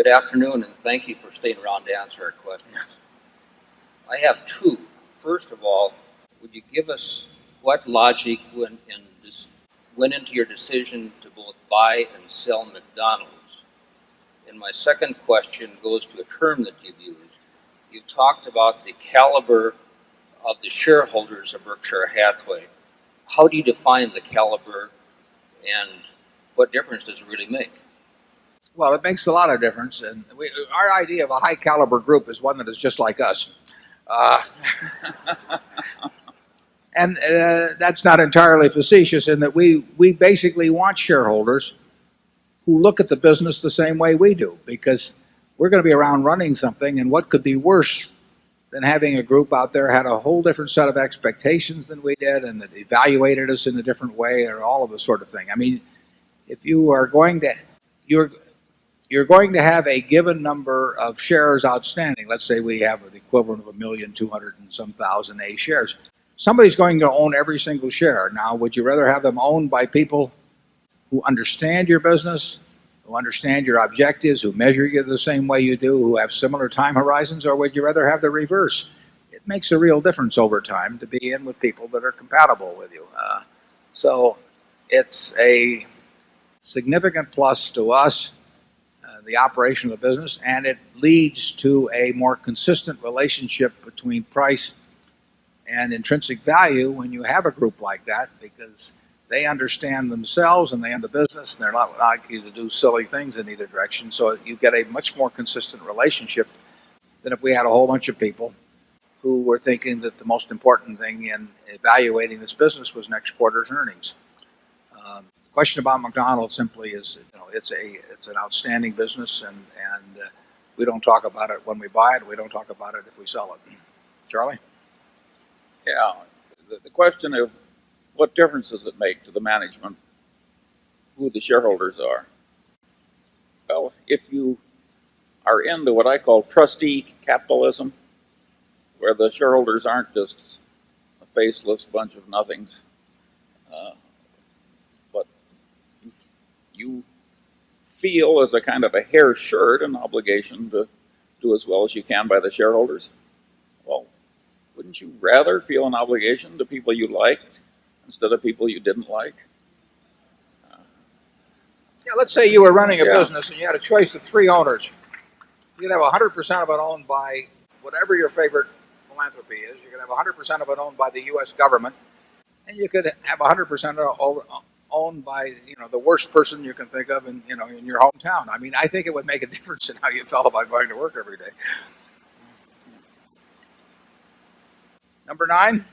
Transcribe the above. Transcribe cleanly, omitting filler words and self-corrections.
Good afternoon, and thank you for staying around to answer our questions. I have two. First of all, would you give us what logic went into your decision to both buy and sell McDonald's? And my second question goes to a term that you've used. You talked about the caliber of the shareholders of Berkshire Hathaway. How do you define the caliber, and what difference does it really make? Well, it makes a lot of difference, and our idea of a high caliber group is one that is just like us. And that's not entirely facetious in that we basically want shareholders who look at the business the same way we do, because we're going to be around running something, and what could be worse than having a group out there had a whole different set of expectations than we did, and that evaluated us in a different way, or all of this sort of thing. I mean, if you are going to, you're going to have a given number of shares outstanding. Let's say we have the equivalent of 1,200,000 and some thousand A shares. Somebody's going to own every single share. Now, would you rather have them owned by people who understand your business, who understand your objectives, who measure you the same way you do, who have similar time horizons, or would you rather have the reverse? It makes a real difference over time to be in with people that are compatible with you. So it's a significant plus to us, the operation of the business, and it leads to a more consistent relationship between price and intrinsic value when you have a group like that, because they understand themselves and they understand the business, and they're not likely to do silly things in either direction. So you get a much more consistent relationship than if we had a whole bunch of people who were thinking that the most important thing in evaluating this business was next quarter's earnings. The question about McDonald's simply is, it's an outstanding business, and we don't talk about it when we buy it. We don't talk about it if we sell it. Charlie? Yeah, the question of what difference does it make to the management who the shareholders are? Well, if you are into what I call trustee capitalism, where the shareholders aren't just a faceless bunch of nothings, but you feel as a kind of a hair shirt an obligation to do as well as you can by the shareholders, well, wouldn't you rather feel an obligation to people you liked instead of people you didn't like? Yeah, let's say you were running a business and you had a choice of 3 owners. You could have 100% of it owned by whatever your favorite philanthropy is. You could have 100% of it owned by the U.S. government, and you could have 100% owned by the worst person you can think of in your hometown. I mean, I think it would make a difference in how you felt about going to work every day. Number 9.